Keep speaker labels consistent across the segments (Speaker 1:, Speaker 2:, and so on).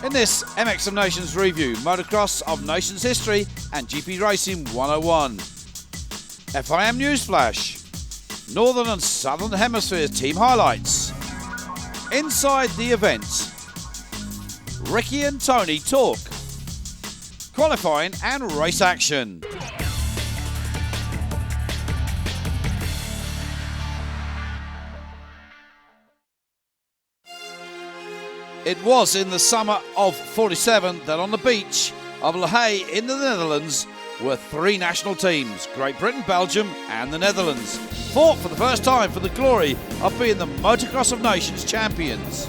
Speaker 1: In this MX of Nations review, Motocross of Nations history and GP Racing 101. FIM Newsflash, Northern and Southern Hemisphere team highlights. Inside the event, Ricky and Tony talk. Qualifying and race action. It was in the summer of 47 that on the beach of La Haye in the Netherlands were three national teams, Great Britain, Belgium and the Netherlands, fought for the first time for the glory of being the Motocross of Nations champions.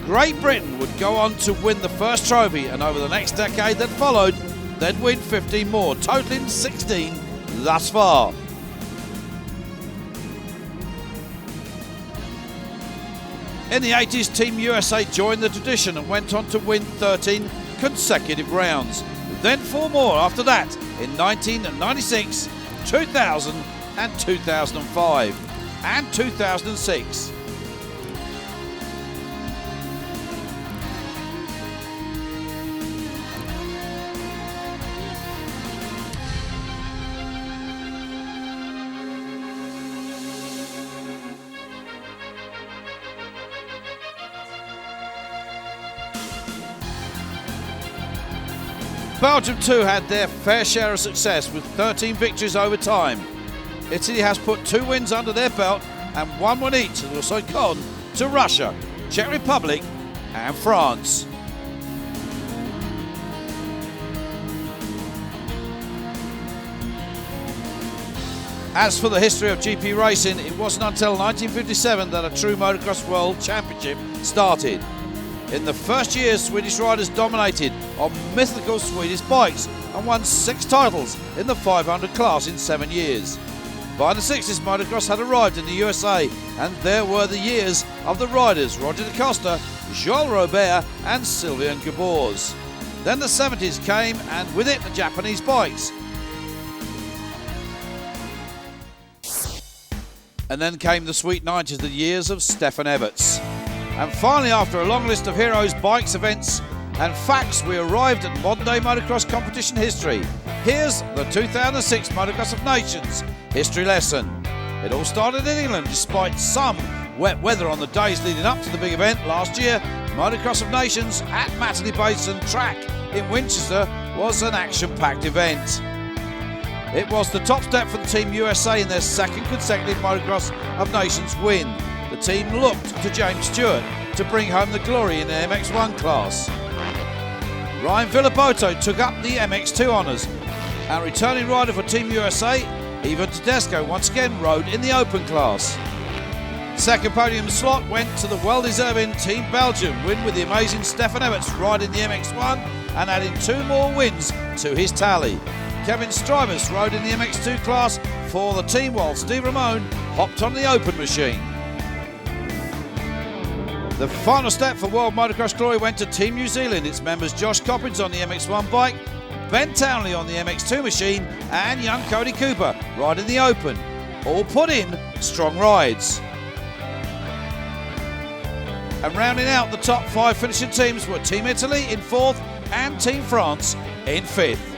Speaker 1: Great Britain would go on to win the first trophy, and over the next decade that followed, they'd win 15 more, totaling 16 thus far. In the 80s, Team USA joined the tradition and went on to win 13 consecutive rounds. Then 4 more after that in 1996, 2000 and 2005 and 2006. Belgium too had their fair share of success with 13 victories over time. Italy has put 2 wins under their belt and 1 win each has also gone to Russia, Czech Republic and France. As for the history of GP racing, it wasn't until 1957 that a true Motocross World Championship started. In the first year, Swedish riders dominated on mythical Swedish bikes and won 6 titles in the 500 class in 7 years. By the 60s, motocross had arrived in the USA, and there were the years of the riders Roger da Costa, Joël Robert and Sylvain Gabors. Then the 70s came, and with it the Japanese bikes. And then came the sweet 90s, the years of Stefan Everts. And finally, after a long list of heroes, bikes, events and facts, we arrived at modern day motocross competition history. Here's the 2006 Motocross of Nations history lesson. It all started in England. Despite some wet weather on the days leading up to the big event last year, Motocross of Nations at Matterley Basin Track in Winchester was an action-packed event. It was the top step for the Team USA in their second consecutive Motocross of Nations win. The team looked to James Stewart to bring home the glory in the MX1 class. Ryan Villoboto took up the MX2 honours, and returning rider for Team USA, Ivan Tedesco, once again rode in the open class. Second podium slot went to the well-deserving Team Belgium win with the amazing Stefan Everts riding the MX1 and adding 2 more wins to his tally. Kevin Strivers rode in the MX2 class for the team while Steve Ramone hopped on the open machine. The final step for World Motocross glory went to Team New Zealand, its members Josh Coppins on the MX1 bike, Ben Townley on the MX2 machine and young Cody Cooper riding the open. All put in strong rides. And rounding out the top 5 finishing teams were Team Italy in 4th and Team France in 5th.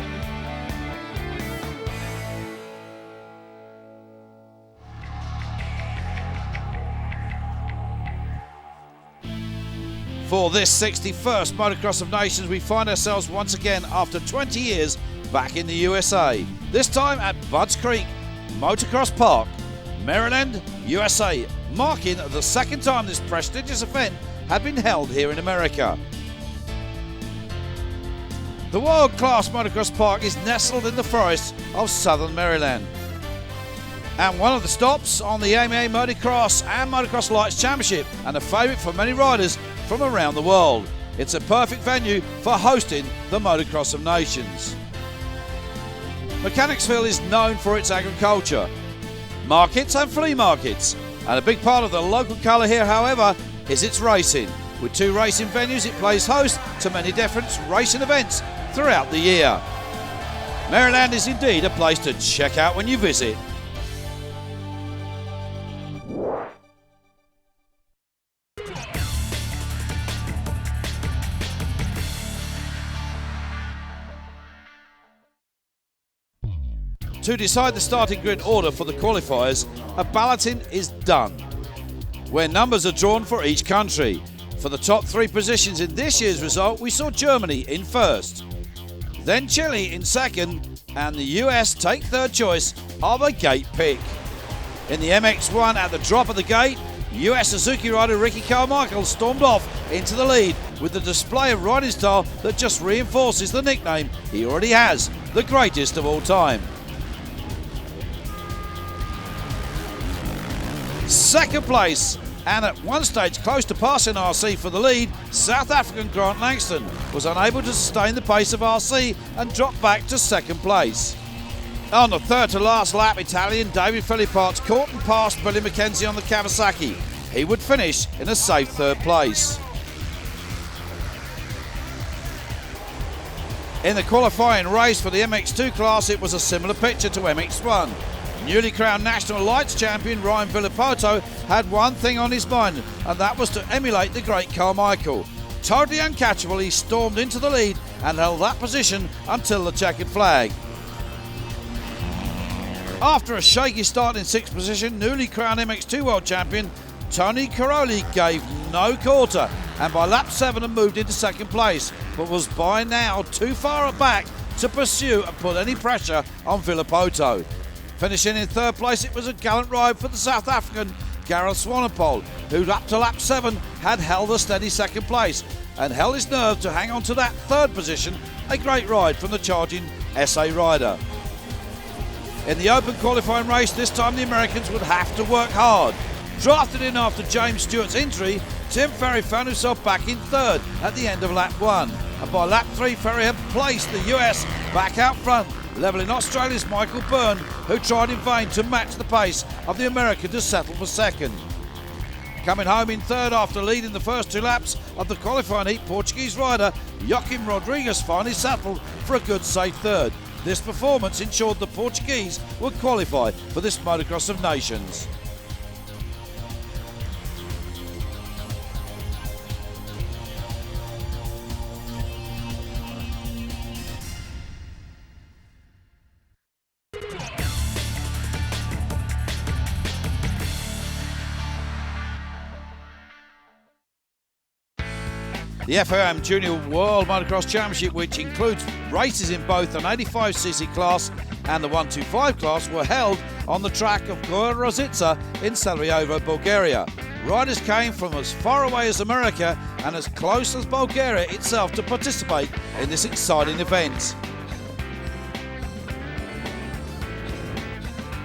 Speaker 1: For this 61st Motocross of Nations, we find ourselves once again after 20 years back in the USA. This time at Budds Creek Motocross Park, Maryland, USA, marking the second time this prestigious event had been held here in America. The world-class Motocross Park is nestled in the forests of southern Maryland, and one of the stops on the AMA Motocross and Motocross Lights Championship, and a favourite for many riders from around the world. It's a perfect venue for hosting the Motocross of Nations. Mechanicsville is known for its agriculture, markets and flea markets, and a big part of the local colour here, however, is its racing. With 2 racing venues, it plays host to many different racing events throughout the year. Maryland is indeed a place to check out when you visit. To decide the starting grid order for the qualifiers, a balloting is done, where numbers are drawn for each country. For the top 3 positions in this year's result, we saw Germany in first, then Chile in second, and the US take third choice of a gate pick. In the MX1 at the drop of the gate, US Suzuki rider Ricky Carmichael stormed off into the lead with the display of riding style that just reinforces the nickname he already has, the greatest of all time. Second place, and at one stage close to passing RC for the lead, South African Grant Langston was unable to sustain the pace of RC and dropped back to second place. On the third to last lap, Italian David Philipparts caught and passed Billy McKenzie on the Kawasaki. He would finish in a safe third place. In the qualifying race for the MX2 class, it was a similar picture to MX1. Newly crowned National Lights champion Ryan Villopoto had one thing on his mind, and that was to emulate the great Carmichael. Totally uncatchable, he stormed into the lead and held that position until the checkered flag. After a shaky start in 6th position, newly crowned MX2 World Champion Tony Caroli gave no quarter and by lap 7 had moved into second place, but was by now too far back to pursue and put any pressure on Villopoto. Finishing in third place, it was a gallant ride for the South African Gareth Swanepoel, who up to lap 7 had held a steady second place and held his nerve to hang on to that third position, a great ride from the charging SA rider. In the open qualifying race, this time the Americans would have to work hard. Drafted in after James Stewart's injury, Tim Ferry found himself back in third at the end of lap 1, and by lap 3 Ferry had placed the US back out front, levelling Australia's Michael Byrne, who tried in vain to match the pace of the American to settle for second. Coming home in third after leading the first 2 laps of the qualifying heat, Portuguese rider Joaquim Rodrigues finally settled for a good safe third. This performance ensured the Portuguese would qualify for this Motocross of Nations. The FOM Junior World Motocross Championship, which includes races in both an 85cc class and the 125 class, were held on the track of Gorozica in Sarajevo, Bulgaria. Riders came from as far away as America and as close as Bulgaria itself to participate in this exciting event.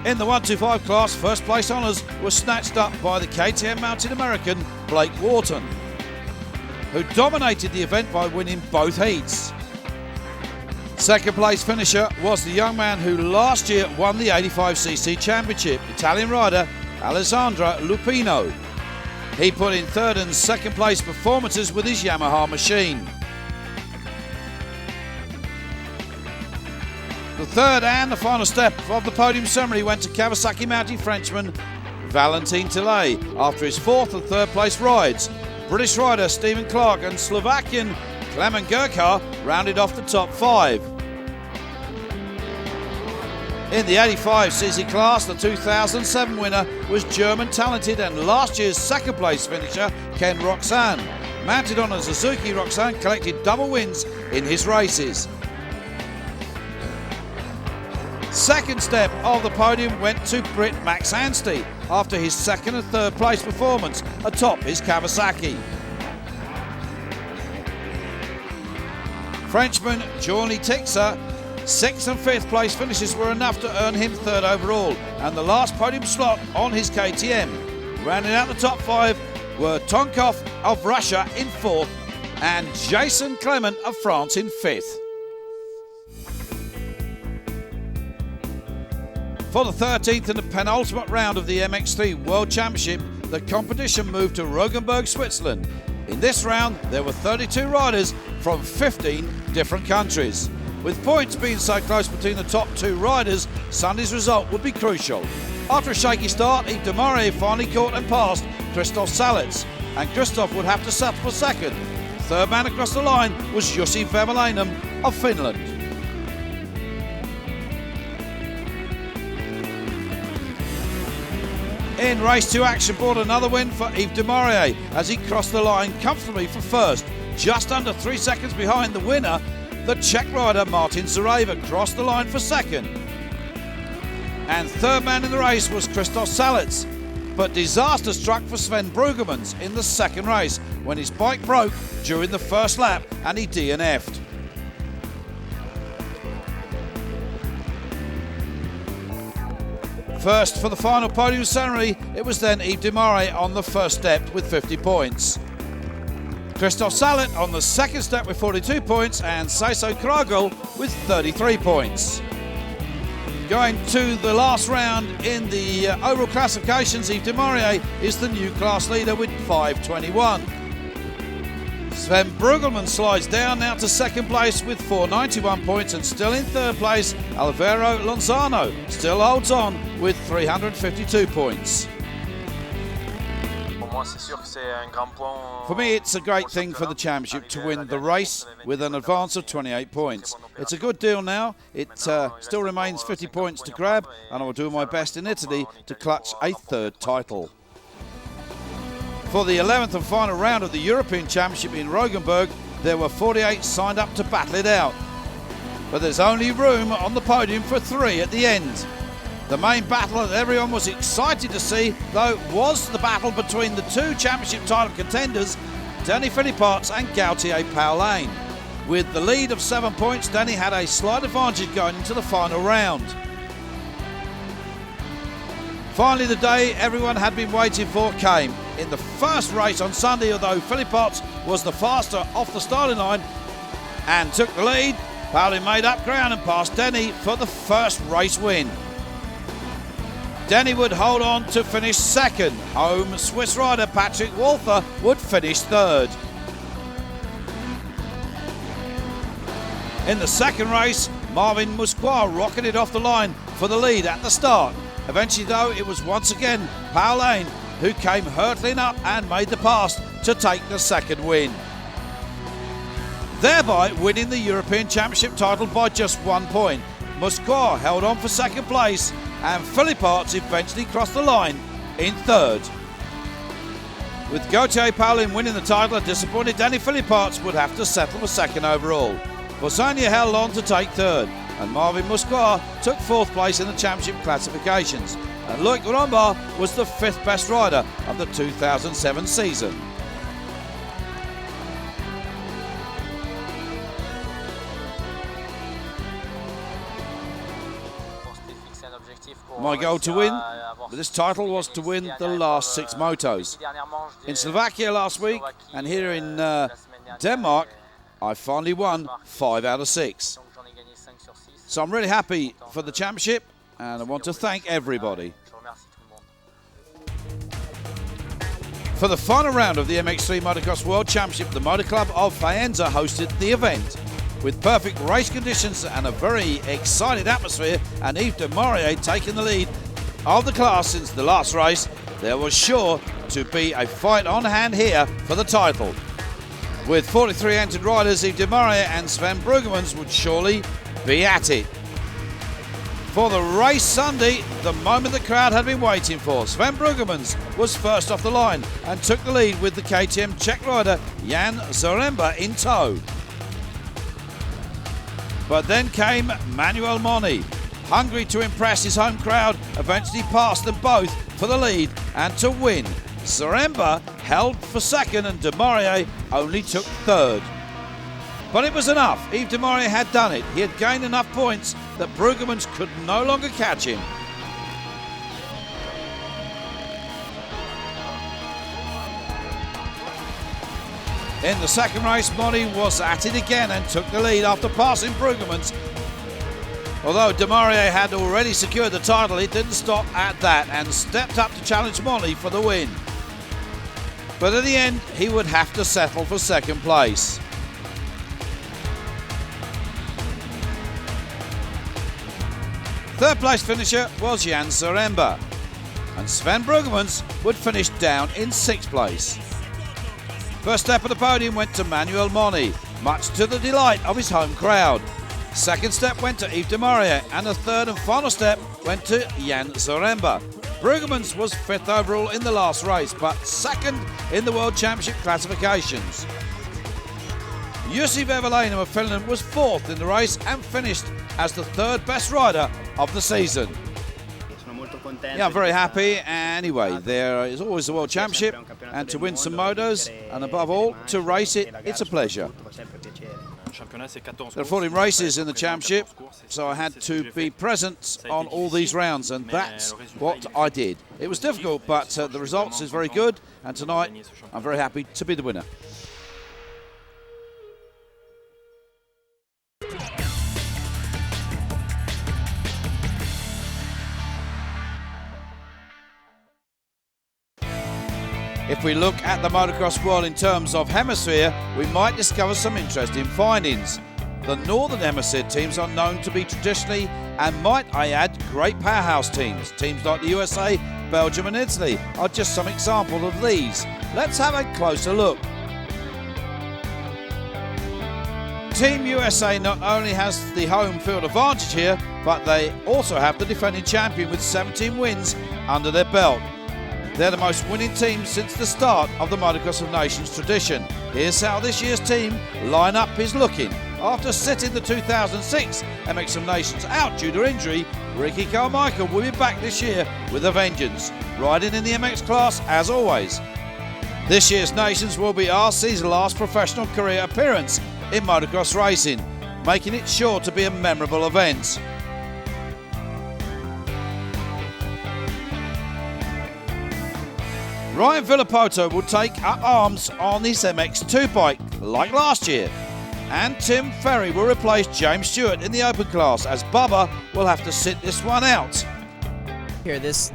Speaker 1: In the 125 class, first place honours were snatched up by the KTM mounted American Blake Wharton, who dominated the event by winning both heats. Second place finisher was the young man who last year won the 85cc championship, Italian rider Alessandro Lupino. He put in third and second place performances with his Yamaha machine. The third and the final step of the podium ceremony went to Kawasaki mounted Frenchman Valentin Tillet after his fourth and third place rides. British rider Stephen Clark and Slovakian Klemen Gurkar rounded off the top 5. In the 85cc class, the 2007 winner was German talented and last year's second place finisher Ken Roxanne. Mounted on a Suzuki, Roxanne collected double wins in his races. Second step of the podium went to Brit Max Anstey after his second and third place performance atop his Kawasaki. Frenchman Johnny Tixa, 6th and 5th place finishes were enough to earn him third overall, and the last podium slot on his KTM. Rounding out the top 5 were Tonkov of Russia in 4th and Jason Clement of France in 5th. For the 13th and the penultimate round of the MX3 World Championship, the competition moved to Rogenburg, Switzerland. In this round, there were 32 riders from 15 different countries. With points being so close between the top 2 riders, Sunday's result would be crucial. After a shaky start, Yves de Marais finally caught and passed Christoph Salets, and Christoph would have to settle for second. Third man across the line was Jussi Vemalainen of Finland. In race 2 action brought another win for Yves de Maurier as he crossed the line comfortably for first, just under 3 seconds behind the winner. The Czech rider Martin Zareva crossed the line for second. And third man in the race was Christoph Salitz, but disaster struck for Sven Brueggemans in the second race when his bike broke during the first lap and he DNF'd. First for the final podium ceremony, it was then Yves de Maurier on the first step with 50 points. Christoph Salitz on the second step with 42 points and Saiso Kragel with 33 points. Going to the last round in the overall classifications, Yves de Maurier is the new class leader with 521. Sven Brueggemann slides down now to second place with 491 points, and still in third place, Alvaro Lozano still holds on with 352 points. For me, it's a great thing for the championship to win the race with an advance of 28 points. It's a good deal now. It still remains 50 points to grab, and I will do my best in Italy to clutch a third title. For the 11th and final round of the European Championship in Rogenburg, there were 48 signed up to battle it out. But there's only room on the podium for 3 at the end. The main battle that everyone was excited to see, though, was the battle between the 2 championship title contenders, Danny Philippots and Gautier Paulin. With the lead of 7 points, Danny had a slight advantage going into the final round. Finally, the day everyone had been waiting for came. In the first race on Sunday, although Philippots was the faster off the starting line and took the lead, Paulin made up ground and passed Denny for the first race win. Denny would hold on to finish second. Home Swiss rider Patrick Walther would finish third. In the second race, Marvin Musquin rocketed off the line for the lead at the start. Eventually, though, it was once again Paulin who came hurtling up and made the pass to take the second win, thereby winning the European Championship title by just 1 point. Musquin held on for second place, and Philippots eventually crossed the line in third. With Gautier Paulin winning the title, a disappointed Danny Philippots would have to settle for second overall. Bosania held on to take third, and Marvin Musquin took fourth place in the championship classifications. And Loic Rombard was the 5th best rider of the 2007 season. My goal to win this title was to win the last 6 motos. In Slovakia last week and here in Denmark, I finally won 5 out of 6. So I'm really happy for the championship, and I want to thank everybody. For the final round of the MX3 Motocross World Championship, the Motor Club of Faenza hosted the event. With perfect race conditions and a very excited atmosphere, and Yves de Maurier taking the lead of the class since the last race, there was sure to be a fight on hand here for the title. With 43 entered riders, Yves de Maurier and Sven Brueggemans would surely be at it. For the race Sunday, the moment the crowd had been waiting for, Sven Brueggemans was first off the line and took the lead with the KTM Czech rider Jan Zaremba in tow. But then came Manuel Moni. Hungry to impress his home crowd, eventually passed them both for the lead and to win. Zaremba held for second and de Maurier only took third. But it was enough. Yves de Maurier had done it. He had gained enough points that Brueggemans could no longer catch him. In the second race, Moni was at it again and took the lead after passing Brueggemans. Although de Maurier had already secured the title, he didn't stop at that and stepped up to challenge Moni for the win. But at the end, he would have to settle for second place. Third place finisher was Jan Zaremba, and Sven Brueggemans would finish down in 6th place. First step of the podium went to Manuel Moni, much to the delight of his home crowd. Second step went to Yves de Maurier, and the third and final step went to Jan Zaremba. Brueggemann's was 5th overall in the last race, but 2nd in the World Championship classifications. Jussi Veverlainen of Finland was 4th in the race and finished as the 3rd best rider of the season. Yeah, I'm very happy. Anyway, there is always the World Championship, and to win some motos, and above all, to race it, it's a pleasure. There are 14 races in the championship, so I had to be present on all these rounds, and that's what I did. It was difficult, but the results is very good, and tonight I'm very happy to be the winner. If we look at the motocross world in terms of Hemisphere, we might discover some interesting findings. The Northern Hemisphere teams are known to be traditionally, and might I add, great powerhouse teams. Teams like the USA, Belgium and Italy are just some examples of these. Let's have a closer look. Team USA not only has the home field advantage here, but they also have the defending champion with 17 wins under their belt. They're the most winning team since the start of the Motocross of Nations tradition. Here's how this year's team lineup is looking. After sitting the 2006 MX of Nations out due to injury, Ricky Carmichael will be back this year with a vengeance, riding in the MX class as always. This year's Nations will be RC's last professional career appearance in motocross racing, making it sure to be a memorable event. Ryan Villopoto will take up arms on his MX2 bike, like last year. And Tim Ferry will replace James Stewart in the open class, as Bubba will have to sit this one out.
Speaker 2: Here, this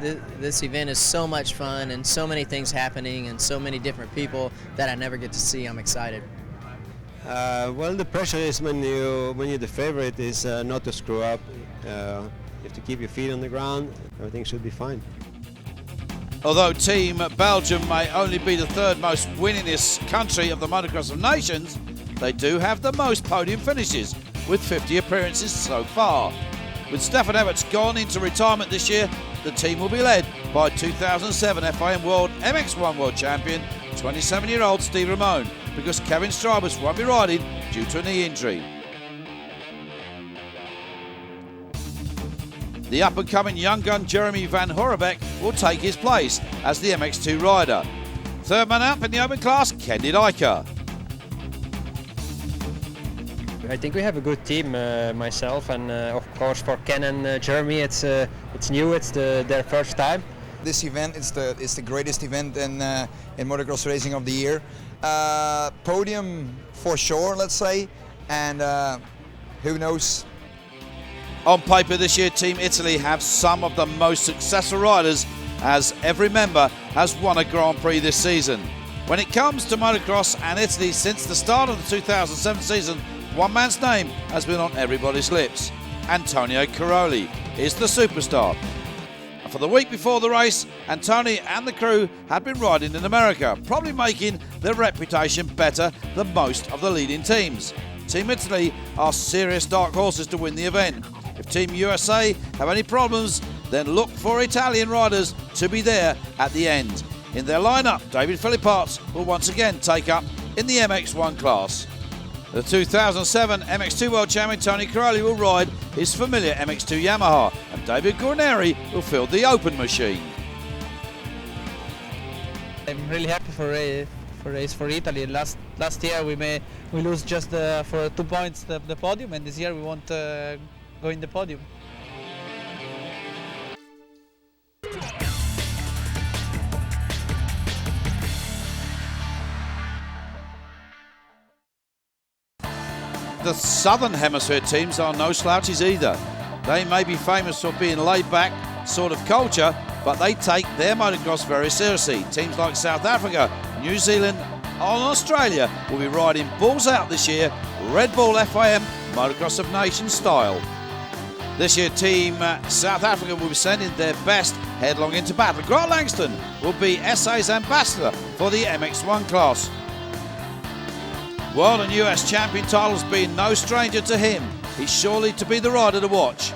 Speaker 2: event is so much fun and so many things happening and so many different people that I never get to see. I'm excited.
Speaker 3: Well, the pressure is when you're the favorite is not to screw up. You have to keep your feet on the ground. Everything should be fine.
Speaker 1: Although Team Belgium may only be the 3rd most winningest country of the Motocross of Nations, they do have the most podium finishes, with 50 appearances so far. With Stefan Everts gone into retirement this year, the team will be led by 2007 FIM World MX1 World Champion, 27-year-old Steve Ramone, because Kevin Strybus won't be riding due to a knee injury. The up-and-coming young gun Jeremy Van Horebeck will take his place as the MX2 rider. 3rd man up in the open class, Kenny Dyker.
Speaker 4: I think we have a good team, myself and of course for Ken and Jeremy it's new, it's their first time.
Speaker 5: This event is the greatest event in motocross racing of the year. Podium for sure, let's say, and who knows.
Speaker 1: On paper this year, Team Italy have some of the most successful riders, as every member has won a Grand Prix this season. When it comes to motocross and Italy, since the start of the 2007 season, one man's name has been on everybody's lips. Antonio Caroli is the superstar. For the week before the race, Antonio and the crew had been riding in America, probably making their reputation better than most of the leading teams. Team Italy are serious dark horses to win the event. If Team USA have any problems, then look for Italian riders to be there at the end. In their lineup, David Philipparts will once again take up in the MX1 class. The 2007 MX2 World Champion Tony Caroli will ride his familiar MX2 Yamaha, and David Guarneri will field the open machine.
Speaker 6: I'm really happy for race for Italy. Last year we lose just for 2 points the podium, and this year we want to go in the podium.
Speaker 1: The Southern Hemisphere teams are no slouches either. They may be famous for being laid-back sort of culture, but they take their motocross very seriously. Teams like South Africa, New Zealand and Australia will be riding balls out this year, Red Bull FIM Motocross of Nations style. This year, Team South Africa will be sending their best headlong into battle. Grant Langston will be SA's ambassador for the MX1 class. World and US champion titles being no stranger to him. He's surely to be the rider to watch.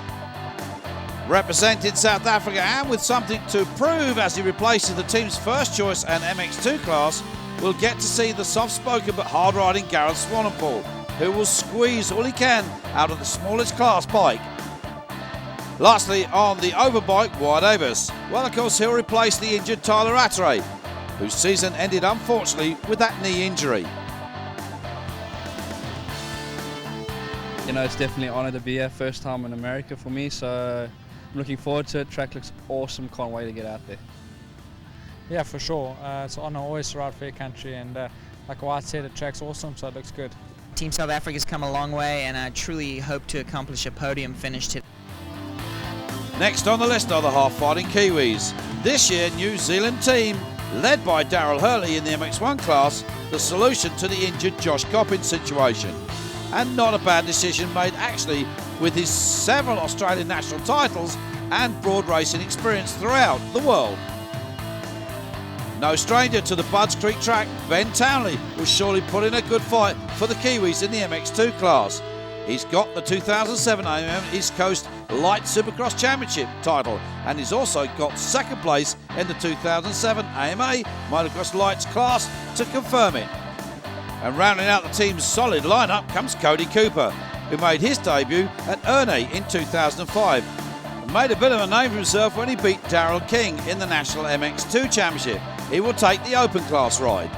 Speaker 1: Representing South Africa and with something to prove as he replaces the team's first choice and MX2 class, we'll get to see the soft-spoken but hard-riding Gareth Swanepoel, who will squeeze all he can out of the smallest class bike. Lastly, on the overbike, Wyatt Davis. Well, of course, he'll replace the injured Tyler Rattray, whose season ended unfortunately with that knee injury.
Speaker 7: You know, it's definitely an honour to be here, first time in America for me, so I'm looking forward to it. Track looks awesome, can't wait to get out there.
Speaker 8: Yeah, for sure. It's an honour always to ride for your country, and like Wyatt said, the track's awesome, so it looks good.
Speaker 9: Team South Africa's come a long way, and I truly hope to accomplish a podium finish today.
Speaker 1: Next on the list are the half-fighting Kiwis. This year, New Zealand team, led by Daryl Hurley in the MX1 class, the solution to the injured Josh Coppins situation. And not a bad decision made actually, with his several Australian national titles and broad racing experience throughout the world. No stranger to the Budds Creek track, Ben Townley will surely put in a good fight for the Kiwis in the MX2 class. He's got the 2007 AMA East Coast Light Supercross Championship title, and he's also got second place in the 2007 AMA Motocross Lights class to confirm it. And rounding out the team's solid lineup comes Cody Cooper, who made his debut at Erne in 2005 and made a bit of a name for himself when he beat Darrell King in the National MX2 Championship. He will take the open class ride.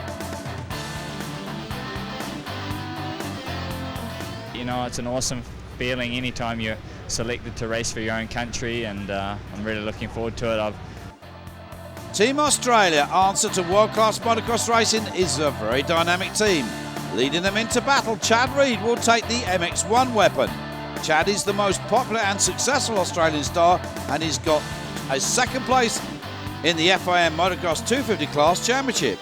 Speaker 10: You know, it's an awesome feeling anytime you're selected to race for your own country, and I'm really looking forward to it.
Speaker 1: Team Australia, answer to world-class motocross racing, is a very dynamic team. Leading them into battle, Chad Reed will take the MX1 weapon. Chad is the most popular and successful Australian star, and he's got a second place in the FIM Motocross 250 class championship.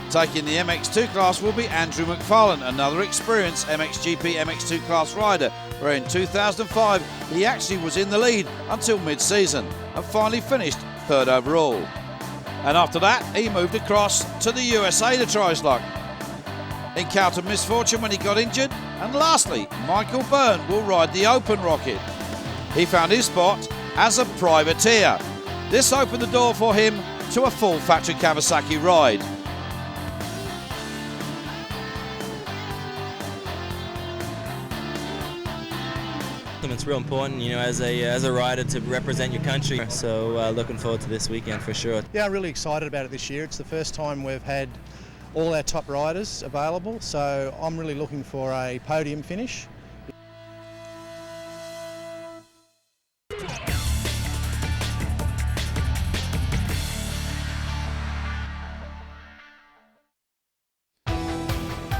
Speaker 1: Taking the MX2 class will be Andrew McFarlane, another experienced MXGP MX2 class rider, where in 2005 he actually was in the lead until mid-season and finally finished third overall. And after that, he moved across to the USA to try his luck. Encountered misfortune when he got injured. And lastly, Michael Byrne will ride the Open Rocket. He found his spot as a privateer. This opened the door for him to a full factory Kawasaki ride.
Speaker 11: It's real important, you know, as a rider to represent your country. So looking forward to this weekend for sure.
Speaker 12: Yeah, I'm really excited about it this year. It's the first time we've had all our top riders available, so I'm really looking for a podium finish.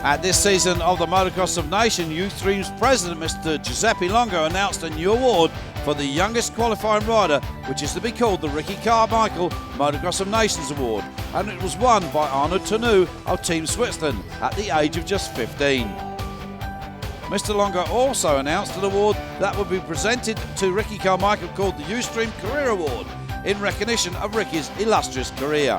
Speaker 1: At this season of the Motocross of Nations, Youth Stream's president, Mr. Giuseppe Longo, announced a new award for the youngest qualifying rider, which is to be called the Ricky Carmichael Motocross of Nations Award, and it was won by Arnaud Tournou of Team Switzerland at the age of just 15. Mr. Longo also announced an award that would be presented to Ricky Carmichael called the Youth Stream Career Award in recognition of Ricky's illustrious career.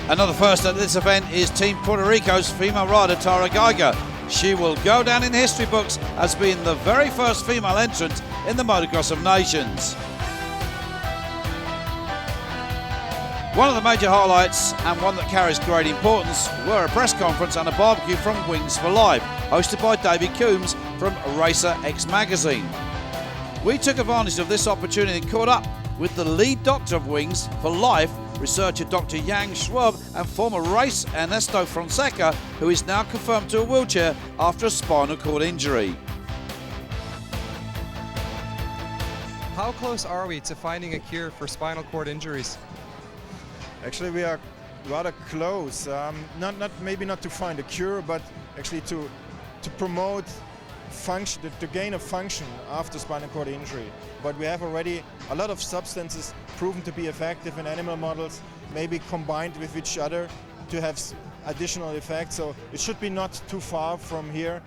Speaker 1: Another first at this event is Team Puerto Rico's female rider Tara Geiger. She will go down in history books as being the very first female entrant in the Motocross of Nations. One of the major highlights, and one that carries great importance, were a press conference and a barbecue from Wings for Life, hosted by David Coombs from Racer X Magazine. We took advantage of this opportunity and caught up with the lead doctor of Wings for Life, researcher Dr. Yang Schwab, and former race Ernesto Fonseca, who is now confirmed to a wheelchair after a spinal cord injury.
Speaker 13: How close are we to finding a cure for spinal cord injuries?
Speaker 14: Actually, we are rather close. Maybe not to find a cure, but actually to promote function, the gain of function after spinal cord injury. But we have already a lot of substances proven to be effective in animal models, maybe combined with each other to have additional effects. So it should be not too far from here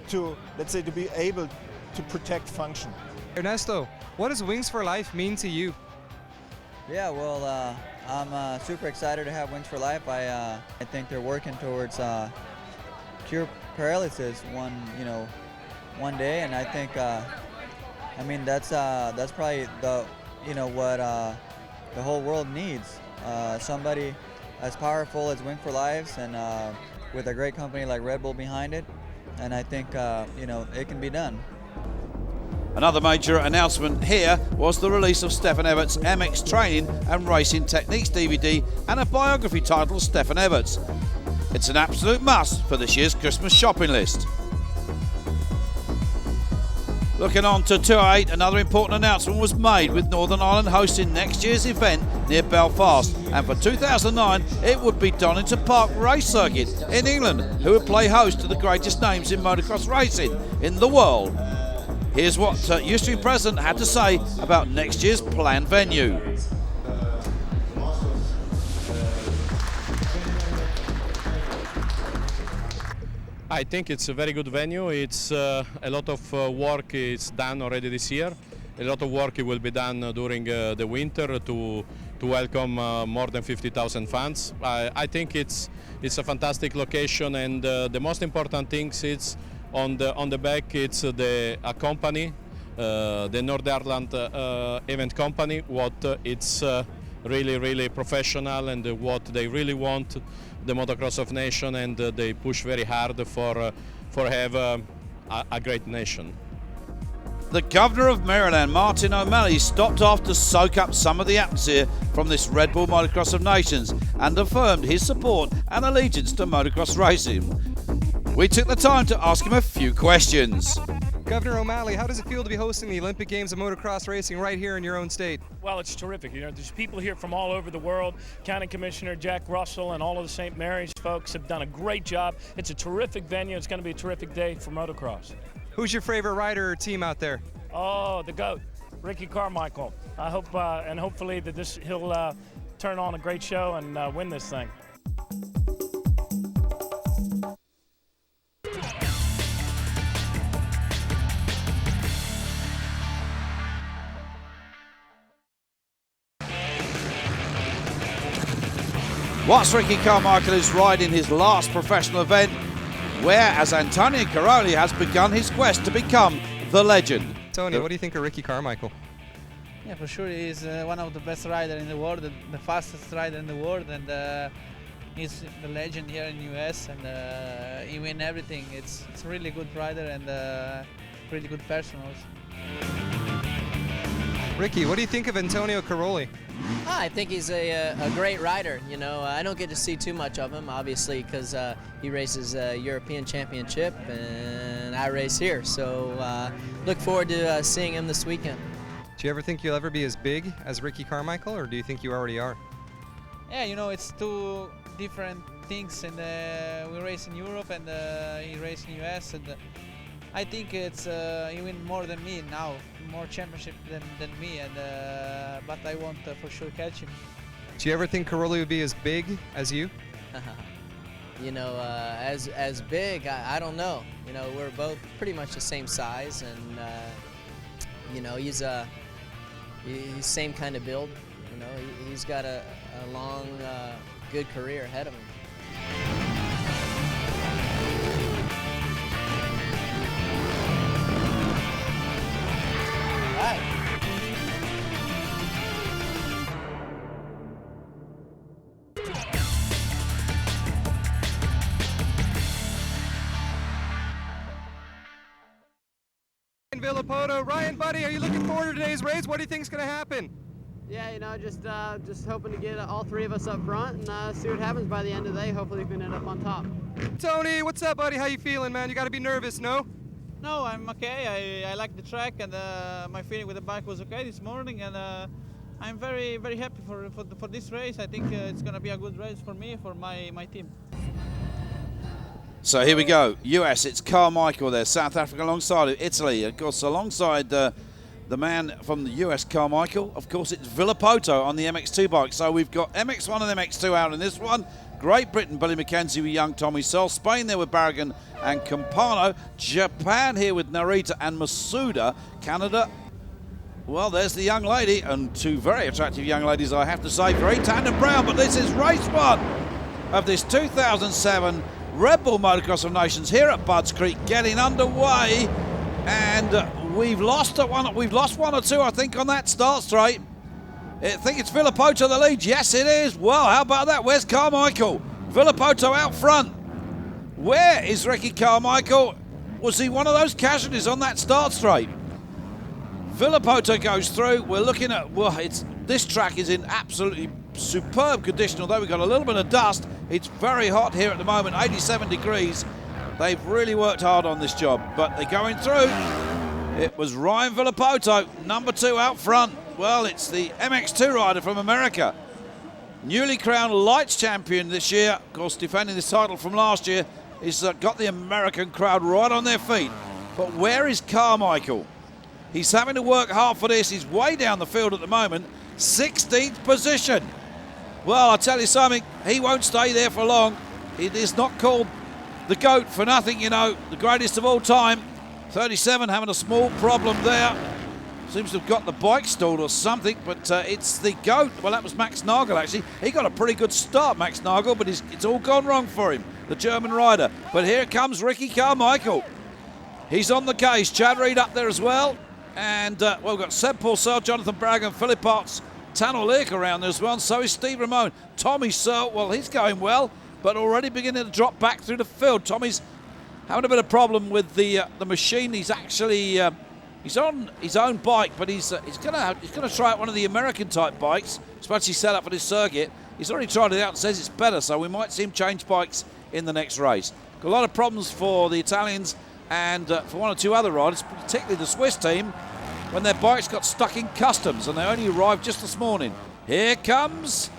Speaker 14: to, let's say, to be able to protect function.
Speaker 13: Ernesto, what does Wings for Life mean to you?
Speaker 15: Yeah, well, I'm super excited to have Wings for Life. I think they're working towards cure paralysis one day, and I think I mean, that's probably the, what the whole world needs. Somebody as powerful as Wing for Lives, and with a great company like Red Bull behind it. And I think, it can be done.
Speaker 1: Another major announcement here was the release of Stefan Everts' MX Training and Racing Techniques DVD and a biography titled Stefan Everts. It's an absolute must for this year's Christmas shopping list. Looking on to 208, another important announcement was made with Northern Ireland hosting next year's event near Belfast, and for 2009 it would be Donington Park Race Circuit in England, who would play host to the greatest names in motocross racing in the world. Here's what Hemisphere President had to say about next year's planned venue.
Speaker 16: I think it's a very good venue. It's a lot of work is done already this year. A lot of work will be done during the winter to welcome more than 50,000 fans. I think it's a fantastic location, and the most important thing is on the back it's the company, the Northern Ireland event company. What it's really professional, and what they really want the Motocross of Nation, and they push very hard for have a great nation.
Speaker 1: The Governor of Maryland, Martin O'Malley, stopped off to soak up some of the atmosphere from this Red Bull Motocross of Nations and affirmed his support and allegiance to motocross racing. We took the time to ask him a few questions.
Speaker 13: Governor O'Malley, how does it feel to be hosting the Olympic Games of motocross racing right here in your own state?
Speaker 17: Well, it's terrific. There's people here from all over the world. County Commissioner Jack Russell and all of the St. Mary's folks have done a great job. It's a terrific venue. It's going to be a terrific day for motocross.
Speaker 13: Who's your favorite rider or team out there?
Speaker 17: Oh, the GOAT, Ricky Carmichael. I hope, and hopefully that he'll turn on a great show and win this thing.
Speaker 1: Whilst Ricky Carmichael is riding his last professional event, whereas Antonio Caroli has begun his quest to become the legend.
Speaker 13: Tony, what do you think of Ricky Carmichael?
Speaker 6: Yeah, for sure he's one of the best riders in the world, the fastest rider in the world, and he's the legend here in the US, and he wins everything. It's a really good rider and really good person also.
Speaker 13: Ricky, what do you think of Antonio Caroli?
Speaker 2: I think he's a great rider. I don't get to see too much of him, obviously, because he races a European Championship and I race here. So look forward to seeing him this weekend.
Speaker 13: Do you ever think you'll ever be as big as Ricky Carmichael, or do you think you already are?
Speaker 6: Yeah, it's two different things, and we race in Europe and he races in US, and I think it's he wins more than me now, more championship than me, and but I want for sure catch him.
Speaker 13: Do you ever think Caroli would be as big as you?
Speaker 2: As big, I don't know. We're both pretty much the same size, and he's same kind of build. He's got a long, good career ahead of him.
Speaker 13: Villapoto, Ryan, buddy, are you looking forward to today's race? What do you think is going to happen?
Speaker 18: Yeah, just hoping to get all three of us up front and see what happens by the end of the day. Hopefully we can end up on top.
Speaker 13: Tony, what's up, buddy? How you feeling, man? You got to be nervous, no?
Speaker 6: No, I'm okay. I like the track, and my feeling with the bike was okay this morning, and I'm very happy for this race. I think it's going to be a good race for me, for my team.
Speaker 1: So here we go. US, it's Carmichael there. South Africa alongside it. Italy, of course, alongside the man from the US, Carmichael. Of course, it's Villapoto on the MX2 bike. So we've got MX1 and MX2 out in this one. Great Britain, Billy McKenzie with young Tommy Searle. Spain there with Barragan and Campano. Japan here with Narita and Masuda. Canada, well, there's the young lady, and two very attractive young ladies, I have to say. Very tan and brown, but this is race one of this 2007 Red Bull Motocross of Nations here at Budds Creek, getting underway, and we've lost one or two, I think, on that start straight. I think it's Villapoto the lead. Yes, it is. Well, how about that? Where's Carmichael? Villapoto out front. Where is Ricky Carmichael? Was he one of those casualties on that start straight? Villapoto goes through. We're looking at, well, this track is in absolutely superb condition, although we've got a little bit of dust. It's very hot here at the moment, 87 degrees. They've really worked hard on this job, but they're going through. It was Ryan Villapoto, number 2 out front. Well, it's the MX2 rider from America. Newly crowned lights champion this year, of course, defending this title from last year. He's got the American crowd right on their feet. But where is Carmichael? He's having to work hard for this. He's way down the field at the moment. 16th position. Well, I'll tell you something. He won't stay there for long. It is not called the GOAT for nothing, you know. The greatest of all time. 37 having a small problem there. Seems to have got the bike stalled or something, but it's the GOAT. Well, that was Max Nagel, actually. He got a pretty good start, Max Nagel, but it's all gone wrong for him, the German rider. But here comes Ricky Carmichael. He's on the case. Chad Reed up there as well. And, well, we've got Seb Purcell, Jonathan Bragg, Philip Potts, Tanner Leek around there as well. And so is Steve Ramone. Tommy Searle, well, he's going well, but already beginning to drop back through the field. Tommy's having a bit of problem with the machine. He's actually he's on his own bike, but he's gonna try out one of the American type bikes, especially set up for this circuit. He's already tried it out and says it's better, so we might see him change bikes in the next race. Got a lot of problems for the Italians and for one or two other riders, particularly the Swiss team, when their bikes got stuck in customs and they only arrived just this morning. Here comes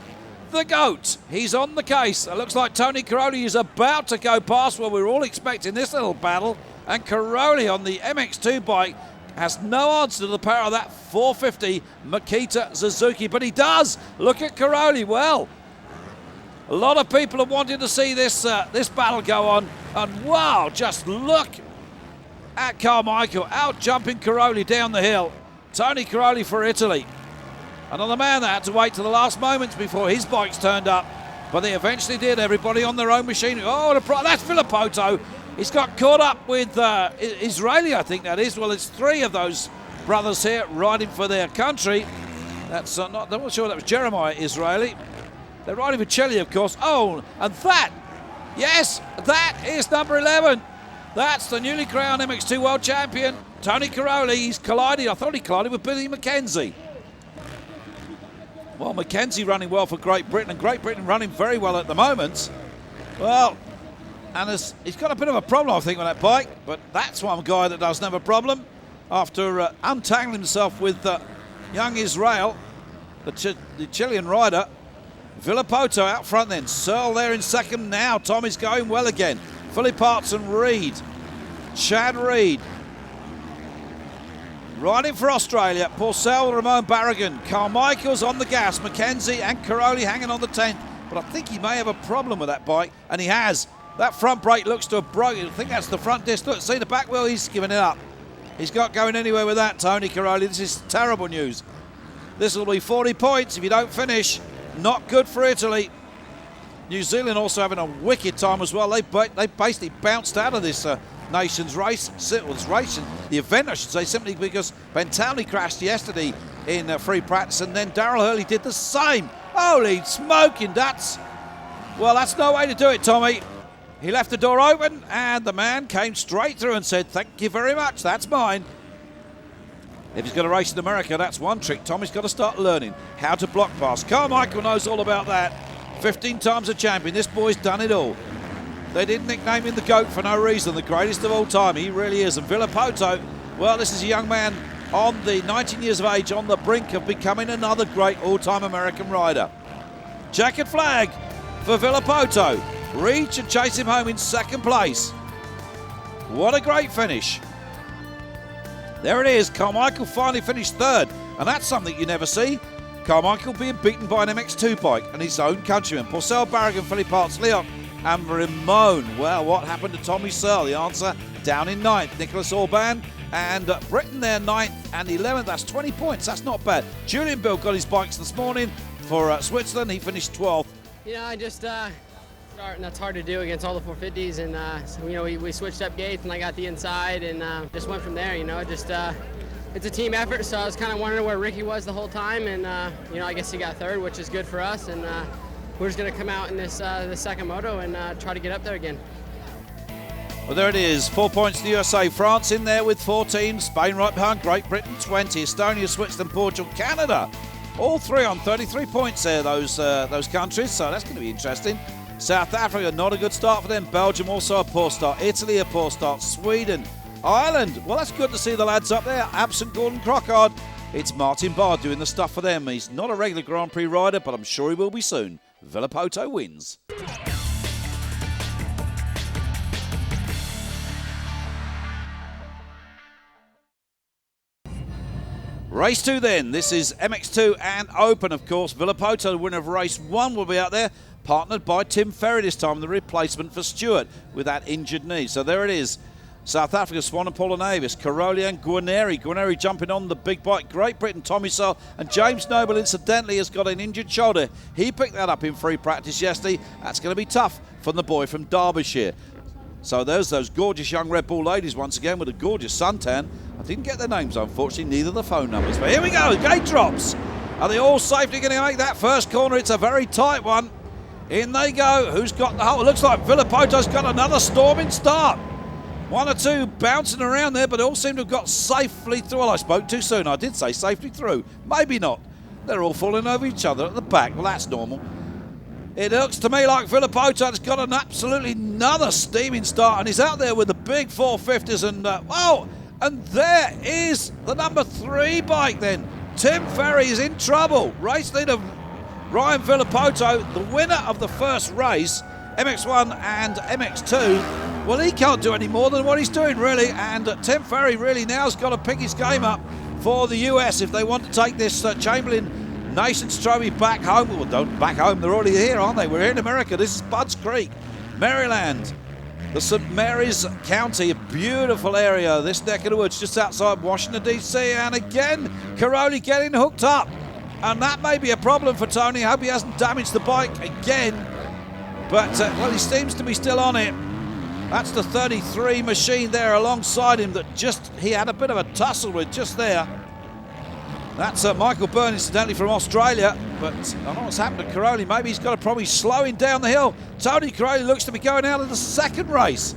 Speaker 1: the GOAT. He's on the case. It looks like Tony Caroli is about to go past where we're all expecting this little battle. And Caroli on the MX2 bike has no answer to the power of that 450 Makita Suzuki, but he does. Look at Caroli. Well, a lot of people have wanted to see this battle go on, and wow, just look at Carmichael out jumping Caroli down the hill. Tony Caroli for Italy. Another man that had to wait to the last moments before his bikes turned up, but they eventually did. Everybody on their own machine. Oh, that's Villapoto. He's got caught up with Israeli, I think that is. Well, it's 3 of those brothers here riding for their country. That's I'm not sure that was Jeremiah Israeli. They're riding for Chile, of course. Oh, and that, yes, that is number 11. That's the newly crowned MX2 World Champion, Tony Caroli. He's collided, I thought he collided with Billy McKenzie. Well, McKenzie running well for Great Britain, and Great Britain running very well at the moment. Well, and he's got a bit of a problem, I think, with that bike, but that's one guy that doesn't have a problem. After untangling himself with young Israel, the Chilean rider, Villapoto out front then. Searle there in second now. Tommy's going well again. Philip Potts and Reed. Chad Reed. Riding for Australia. Purcell, Ramon Barragan. Carmichael's on the gas. McKenzie and Caroli hanging on the 10th. But I think he may have a problem with that bike, and he has. That front brake looks to have broken. I think that's the front disc. Look, see the back wheel? He's giving it up. He's not going anywhere with that, Tony Caroli. This is terrible news. This will be 40 points if you don't finish. Not good for Italy. New Zealand also having a wicked time as well. They basically bounced out of this nations race, the event I should say, simply because Bentowny crashed yesterday in free practice, and then Darrell Hurley did the same. Holy smoking, that's no way to do it, Tommy. He left the door open and the man came straight through and said, thank you very much, that's mine. If he's going to race in America, that's one trick Tommy's got to start learning, how to block pass. Carmichael knows all about that. 15 times a champion, this boy's done it all. They didn't nickname him the GOAT for no reason, the greatest of all time, he really is. And Villapoto, well, this is a young man on the 19 years of age, on the brink of becoming another great all-time American rider. Checkered flag for Villapoto. Reed should chase him home in second place. What a great finish. There it is, Carmichael finally finished third, and that's something you never see. Carmichael being beaten by an MX2 bike and his own countrymen. Purcell, Barragan, Philip Potts, Leon and Ramone. Well, what happened to Tommy Searle? The answer, down in 9th. Nicholas Orban and Britain there 9th and 11th. That's 20 points, that's not bad. Julian Bill got his bikes this morning for Switzerland. He finished 12th.
Speaker 18: You know, I just Start, and that's hard to do against all the 450s. And so, you know, we switched up gates, and I got the inside, and just went from there. You know, just it's a team effort. So I was kind of wondering where Ricky was the whole time, and you know, I guess he got third, which is good for us. And we're just going to come out in this the second moto and try to get up there again.
Speaker 1: Well, there it is. 4 points to the USA. France in there with 14. Spain right behind. Great Britain 20. Estonia, Switzerland, Portugal, Canada. All three on 33 points there, those countries. So that's going to be interesting. South Africa, not a good start for them. Belgium also a poor start. Italy a poor start. Sweden. Ireland. Well, that's good to see the lads up there. Absent Gordon Crockard. It's Martin Barr doing the stuff for them. He's not a regular Grand Prix rider, but I'm sure he will be soon. Villapoto wins. Race 2 then. This is MX2 and Open, of course. Villapoto, the winner of race 1, will be out there, partnered by Tim Ferry this time, the replacement for Stewart with that injured knee. So there it is. South Africa, Swan and Paula Navis, Caroli and Guarneri. Guarneri jumping on the big bike. Great Britain, Tommy Searle, and James Noble, incidentally, has got an injured shoulder. He picked that up in free practice yesterday. That's going to be tough from the boy from Derbyshire. So there's those gorgeous young Red Bull ladies once again with a gorgeous suntan. I didn't get their names, unfortunately, neither the phone numbers. But here we go, gate drops. Are they all safely going to make that first corner? It's a very tight one. In they go. Who's got the hole? It looks like Villapoto's got another storming start. One or two bouncing around there, but they all seem to have got safely through. Well, I spoke too soon. I did say safely through. Maybe not. They're all falling over each other at the back. Well, that's normal. It looks to me like Villapoto's got an absolutely another steaming start, and he's out there with the big 450s. And oh, and there is the number 3 bike then. Tim Ferry is in trouble. Race leader Ryan Villapoto, the winner of the first race, MX1 and MX2. Well, he can't do any more than what he's doing, really. And Tim Ferry really now's got to pick his game up for the US if they want to take this Chamberlain Nations Trophy back home. Well, don't back home, they're already here, aren't they? We're here in America. This is Budds Creek, Maryland, the St. Mary's County, a beautiful area, this neck of the woods, just outside Washington, D.C. And again, Caroli getting hooked up. And that may be a problem for Tony. I hope he hasn't damaged the bike again. But, well, he seems to be still on it. That's the 33 machine there alongside him that he had a bit of a tussle with just there. That's Michael Byrne, incidentally, from Australia. But I don't know what's happened to Caroli. Maybe he's got a problem slowing down the hill. Tony Caroli looks to be going out of the second race.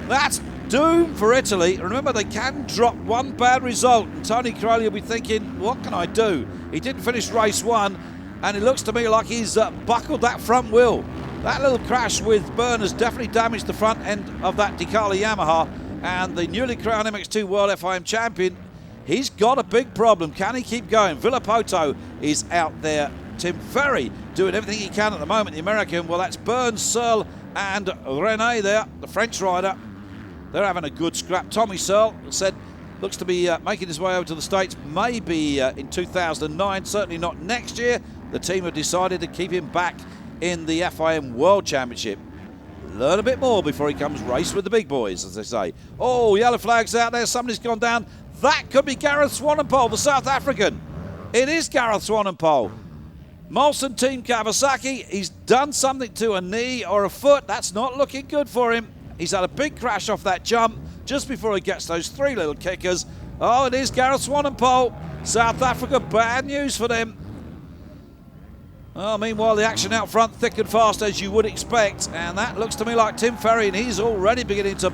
Speaker 1: That's doom for Italy. Remember, they can drop one bad result. And Tony Caroli will be thinking, what can I do? He didn't finish race 1. And it looks to me like he's buckled that front wheel. That little crash with Byrne has definitely damaged the front end of that Decali Yamaha. And the newly crowned MX2 World FIM champion, he's got a big problem. Can he keep going? Villapoto is out there. Tim Ferry doing everything he can at the moment. The American, well, that's Burns, Searle and Rene there, the French rider. They're having a good scrap. Tommy Searle said looks to be making his way over to the States maybe in 2009, certainly not next year. The team have decided to keep him back in the FIM World Championship. Learn a bit more before he comes race with the big boys, as they say. Oh, yellow flags out there. Somebody's gone down. That could be Gareth Swanepoel, the South African. It is Gareth Swanepoel. Molson Team Kawasaki, he's done something to a knee or a foot. That's not looking good for him. He's had a big crash off that jump just before he gets those 3 little kickers. Oh, it is Gareth Swanepoel. South Africa, bad news for them. Oh, meanwhile, the action out front thick and fast, as you would expect. And that looks to me like Tim Ferry, and he's already beginning to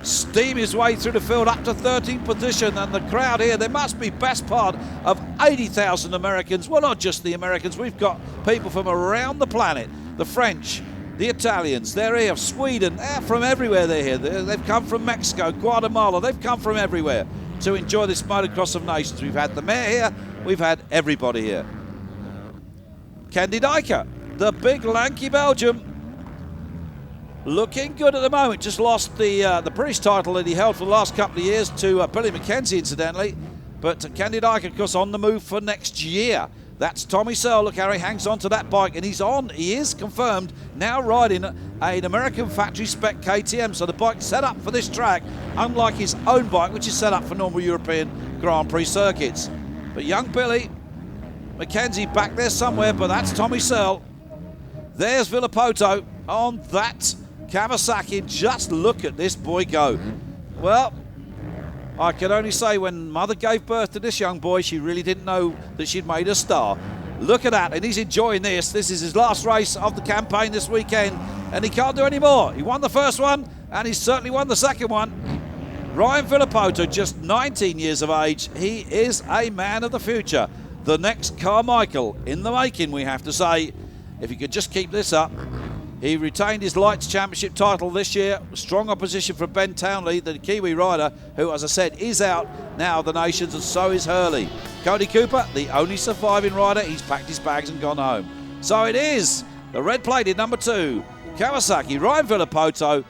Speaker 1: steam his way through the field up to 13th position. And the crowd here, there must be best part of 80,000 Americans. Well, not just the Americans. We've got people from around the planet. The French, the Italians, they're here. Sweden, they're from everywhere. They're here. They've come from Mexico, Guatemala. They've come from everywhere to enjoy this Motocross of Nations. We've had the mayor here. We've had everybody here. Candy Dyker, the big lanky Belgium, looking good at the moment. Just lost the British title that he held for the last couple of years to Billy McKenzie, incidentally. But Candy Dyker, of course, on the move for next year. That's Tommy Searle. Look how he hangs on to that bike, and he is confirmed now riding an American factory spec KTM. So the bike's set up for this track, unlike his own bike, which is set up for normal European Grand Prix circuits. But young Billy McKenzie back there somewhere, but that's Tommy Searle. There's Villapoto. on that Kawasaki. Just look at this boy go. Well, I can only say when mother gave birth to this young boy, she really didn't know that she'd made a star. Look at that, and he's enjoying this. This is his last race of the campaign this weekend, and he can't do any more. He won the first one, and he certainly won the second one. Ryan Villopoto, just 19 years of age. He is a man of the future. The next Carmichael in the making, we have to say. If he could just keep this up. He retained his Lights Championship title this year. Strong opposition from Ben Townley, the Kiwi rider, who, as I said, is out now of the nations, and so is Hurley. Cody Cooper, the only surviving rider, he's packed his bags and gone home. So it is the red-plated number 2, Kawasaki, Ryan Villopoto.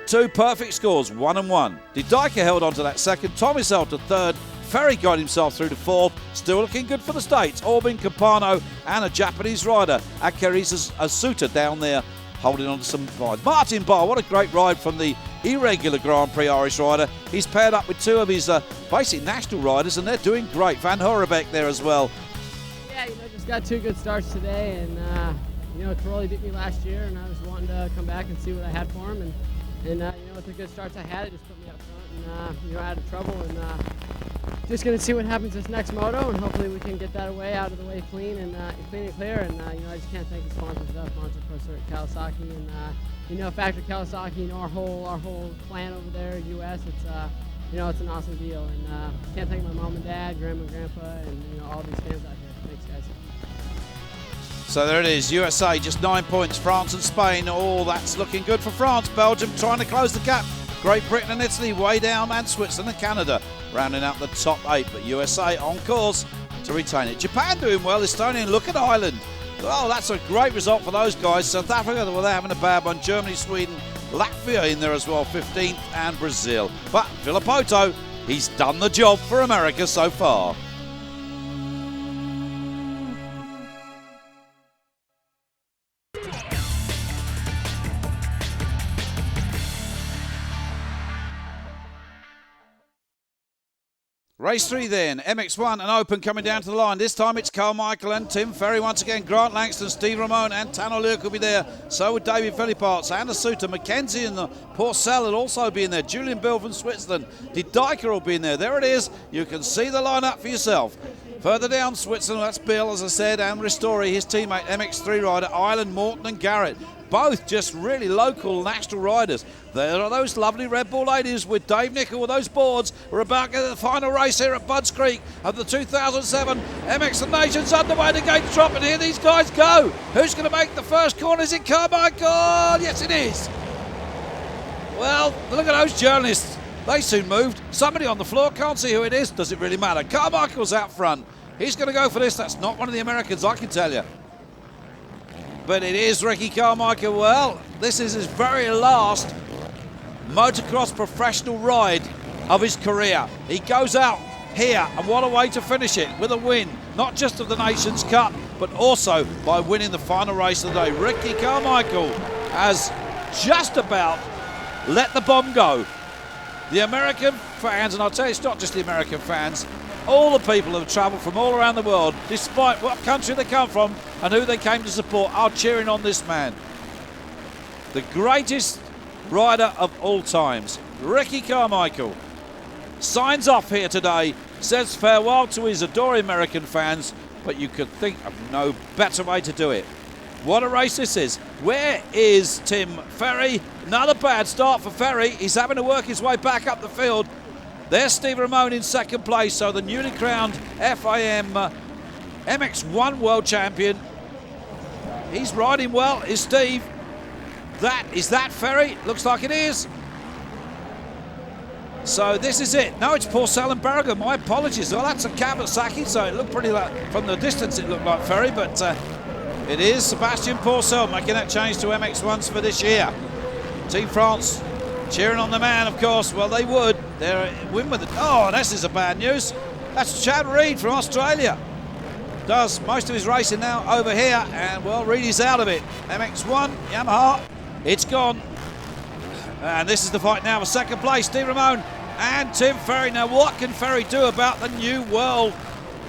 Speaker 1: 2 perfect scores, 1 and 1. De Dyker held on to that second, Tommy Selter third, Ferry got himself through to 4th, still looking good for the States. Orbin Campano and a Japanese rider, Akirisa Asuta, down there holding on to some rides. Martin Barr, what a great ride from the irregular Grand Prix Irish rider. He's paired up with 2 of his basic national riders, and they're doing great. Van Horebeck there as well.
Speaker 18: Yeah, just got 2 good starts today, and Caroli beat me last year, and I was wanting to come back and see what I had for him, and with the good starts I had, it just put me up front and out of trouble, and just going to see what happens this next moto, and hopefully we can get that away out of the way clean and clear. And I just can't thank the sponsors enough, Monster Pro Circuit, Kawasaki, and Factory Kawasaki. Our whole clan over there, US. It's it's an awesome deal, and can't thank my mom and dad, grandma and grandpa, and all these fans out here. Thanks, guys.
Speaker 1: So there it is, USA just 9 points, France and Spain, all that's looking good for France. Belgium trying to close the gap. Great Britain and Italy way down, and Switzerland and Canada rounding out the top 8, but USA on course to retain it. Japan doing well, Estonia, look at Ireland. Oh, that's a great result for those guys. South Africa, well, they're having a bad one. Germany, Sweden, Latvia in there as well, 15th, and Brazil. But Villopoto, he's done the job for America so far. Race 3 then, MX1 and Open coming down to the line. This time it's Carmichael and Tim Ferry once again. Grant Langston, Steve Ramone and Tano Luke will be there. So would David Philipparts, Anna Suter, Mackenzie and the Porcel will also be in there. Julian Bill from Switzerland. De Dyker will be in there. There it is. You can see the lineup for yourself. Further down, Switzerland, that's Bill, as I said, and Ristori, his teammate, MX3 rider, Ireland, Morton and Garrett. Both just really local national riders. There are those lovely Red Bull ladies with Dave Nicol with those boards. We're about to get to the final race here at Budds Creek of the 2007 MX of Nations underway. The gates drop, and here these guys go. Who's going to make the first corner? Is it Carmichael? Yes, it is. Well, look at those journalists. They soon moved. Somebody on the floor, can't see who it is. Does it really matter? Carmichael's out front. He's going to go for this. That's not one of the Americans, I can tell you. But it is Ricky Carmichael. Well, this is his very last motocross professional ride of his career. He goes out here, and what a way to finish it, with a win, not just of the Nations Cup, but also by winning the final race of the day. Ricky Carmichael has just about let the bomb go. The American fans, and I'll tell you, it's not just the American fans, all the people who have travelled from all around the world, despite what country they come from and who they came to support, are cheering on this man. The greatest rider of all times, Ricky Carmichael, signs off here today, says farewell to his adoring American fans, but you could think of no better way to do it. What a race this is. Where is Tim Ferry? Another bad start for Ferry. He's having to work his way back up the field. There's Steve Ramone in second place, so the newly crowned FIM MX1 world champion. He's riding well, is Steve. Is that Ferry? Looks like it is. So this is it. No, it's Porcel and Berrigan. My apologies. Well, that's a Kawasaki, so it looked pretty like, from the distance it looked like Ferry, but it is Sebastian Porcel making that change to MX1s for this year. Team France cheering on the man, of course. Well, they would. They're win with it. Oh, this is a bad news. That's Chad Reed from Australia. Does most of his racing now over here, and well, Reed is out of it. MX1, Yamaha, it's gone. And this is the fight now for second place. Steve Ramone and Tim Ferry. Now, what can Ferry do about the new world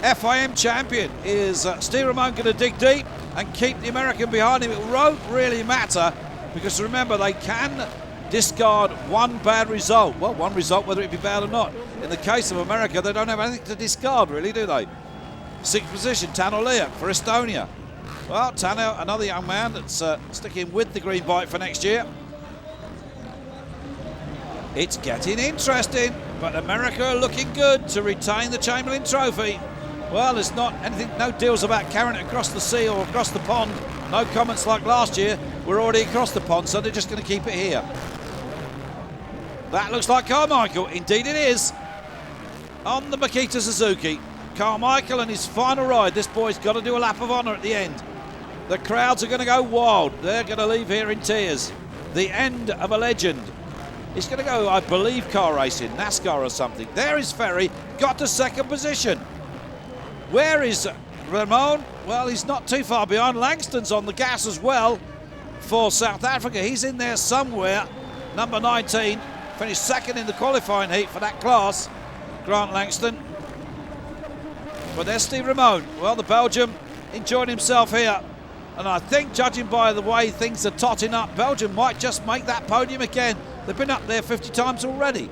Speaker 1: FIM champion? Is Steve Ramone going to dig deep and keep the American behind him? It won't really matter because remember, they can discard one bad result. Well, one result, whether it be bad or not. In the case of America, they don't have anything to discard, really, do they? 6th position, Tano Liak for Estonia. Well, Tano, another young man that's sticking with the green bike for next year. It's getting interesting, but America are looking good to retain the Chamberlain Trophy. Well, there's not anything, no deals about carrying it across the sea or across the pond. No comments like last year. We're already across the pond, so they're just going to keep it here. That looks like Carmichael. Indeed it is. On the Makita Suzuki. Carmichael and his final ride. This boy's got to do a lap of honour at the end. The crowds are going to go wild. They're going to leave here in tears. The end of a legend. He's going to go, I believe, car racing, NASCAR or something. There is Ferry, got to 2nd position. Where is Ramon? Well, he's not too far behind. Langston's on the gas as well for South Africa. He's in there somewhere. Number 19, finished 2nd in the qualifying heat for that class, Grant Langston. But there's Steve Ramon. Well, the Belgian enjoyed himself here. And I think, judging by the way things are totting up, Belgium might just make that podium again. They've been up there 50 times already.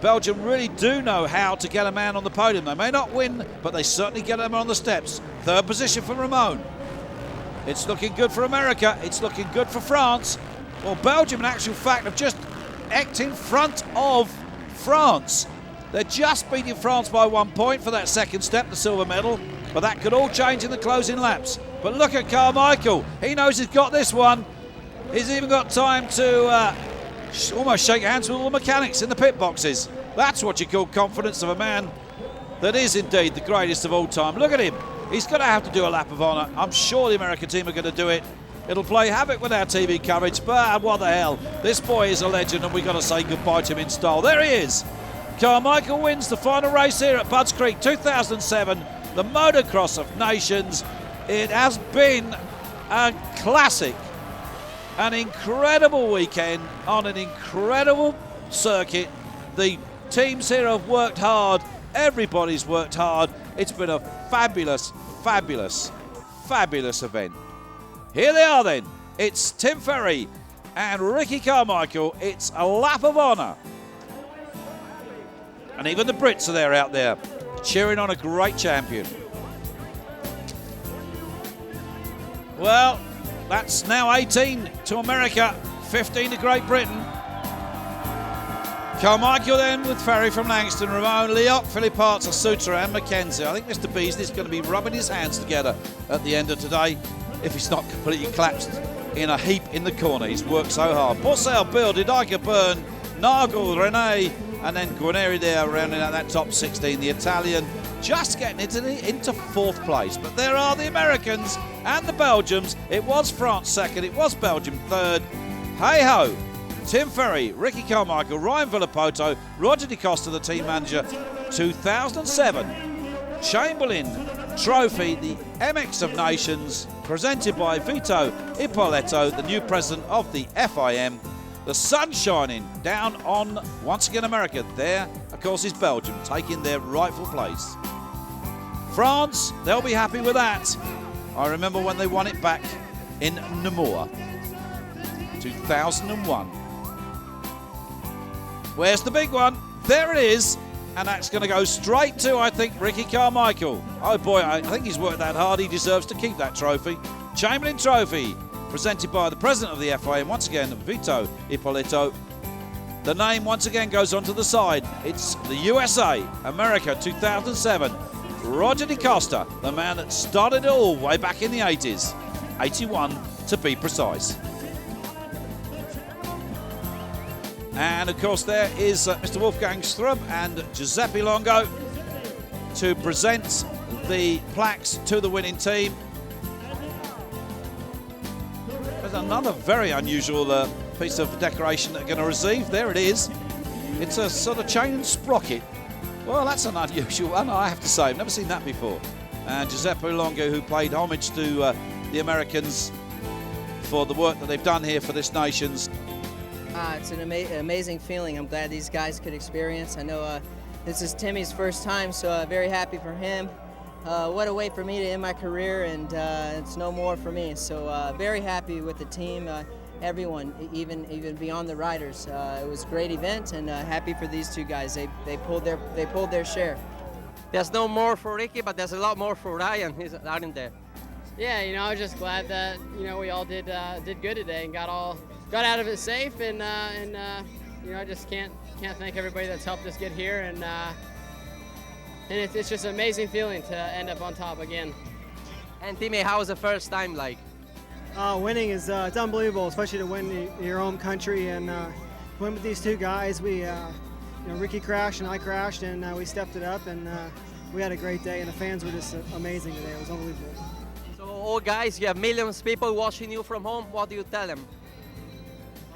Speaker 1: Belgium really do know how to get a man on the podium. They may not win, but they certainly get them on the steps. 3rd position for Ramon. It's looking good for America. It's looking good for France. Well, Belgium, in actual fact, have just eked in front of France. They're just beating France by 1 point for that 2nd step, the silver medal. But that could all change in the closing laps. But look at Carmichael. He knows he's got this one. He's even got time to almost shake hands with all the mechanics in the pit boxes. That's what you call confidence of a man that is indeed the greatest of all time. Look at him. He's going to have to do a lap of honour. I'm sure the American team are going to do it. It'll play havoc with our TV coverage, but what the hell. This boy is a legend and we've got to say goodbye to him in style. There he is. Carmichael wins the final race here at Budds Creek 2007, the Motocross of Nations. It has been a classic. An incredible weekend on an incredible circuit. The teams here have worked hard. Everybody's worked hard. It's been a fabulous, fabulous, fabulous event. Here they are then. It's Tim Ferry and Ricky Carmichael. It's a lap of honour. And even the Brits are there out there cheering on a great champion. Well, that's now 18 to America, 15 to Great Britain. Carmichael then with Ferry from Langston, Ramon, Leoc, Philip Arts, Asuta and Mackenzie. I think Mr. Beasley's going to be rubbing his hands together at the end of today if he's not completely collapsed in a heap in the corner. He's worked so hard. Porcel, Bill, Didaika, Byrne, Nagel, Rene, and then Guarneri there rounding out that top 16. The Italian just getting into 4th place. But there are the Americans and the Belgians. It was France 2nd, it was Belgium 3rd. Hey-ho, Tim Ferry, Ricky Carmichael, Ryan Villapoto, Roger De Costa, the team manager. 2007 Chamberlain Trophy, the MX of Nations, presented by Vito Ippolito, the new president of the FIM. The sun shining down on, once again, America. There, of course, is Belgium, taking their rightful place. France, they'll be happy with that. I remember when they won it back in Namur, 2001. Where's the big one? There it is. And that's going to go straight to, I think, Ricky Carmichael. Oh boy, I think he's worked that hard. He deserves to keep that trophy. Chamberlain Trophy, presented by the president of the FIM, once again, Vito Ippolito. The name once again goes onto the side. It's the USA, America 2007. Roger De Costa, the man that started it all way back in the 80s. 81 to be precise. And of course there is Mr. Wolfgang Strub and Giuseppe Longo to present the plaques to the winning team. There's another very unusual piece of decoration that they're going to receive. There it is. It's a sort of chain and sprocket. Well, that's an unusual one, I have to say. I've never seen that before. And Giuseppe Longo, who paid homage to the Americans for the work that they've done here for this nation's.
Speaker 2: It's an amazing feeling. I'm glad these guys could experience. I know this is Timmy's first time, so very happy for him. What a way for me to end my career, and it's no more for me. So very happy with the team. everyone, even beyond the riders. It was a great event, and happy for these two guys. They pulled their share.
Speaker 19: There's no more for Ricky, but there's a lot more for Ryan, aren't there?
Speaker 18: Yeah, you know, I was just glad that, you know, we all did good today and got out of it safe, and you know, I just can't thank everybody that's helped us get here, and it's just an amazing feeling to end up on top again.
Speaker 19: And teammate, how was the first time like?
Speaker 20: Winning is it's unbelievable, especially to win in your home country, and win with these two guys. We, you know, Ricky crashed and I crashed, and we stepped it up, and we had a great day, and the fans were just amazing today. It was unbelievable.
Speaker 19: So, all guys, you have millions of people watching you from home. What do you tell them?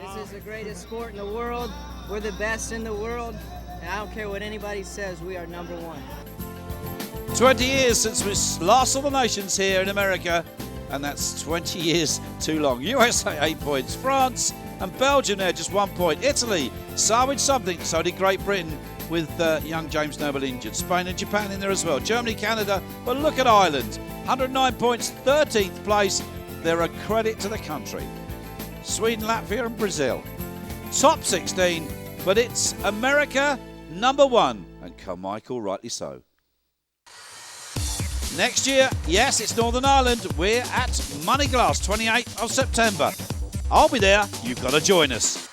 Speaker 2: This is the greatest sport in the world. We're the best in the world. And I don't care what anybody says, we are number one.
Speaker 1: 20 years since we last saw the nations here in America, and that's 20 years too long. USA 8 points, France and Belgium there just 1 point. Italy salvaged something, so did Great Britain with young James Noble injured. Spain and Japan in there as well. Germany, Canada, but look at Ireland. 109 points, 13th place. They're a credit to the country. Sweden, Latvia and Brazil. Top 16, but it's America #1, and Carmichael rightly so. Next year, yes, it's Northern Ireland. We're at Moneyglass, 28th of September. I'll be there. You've got to join us.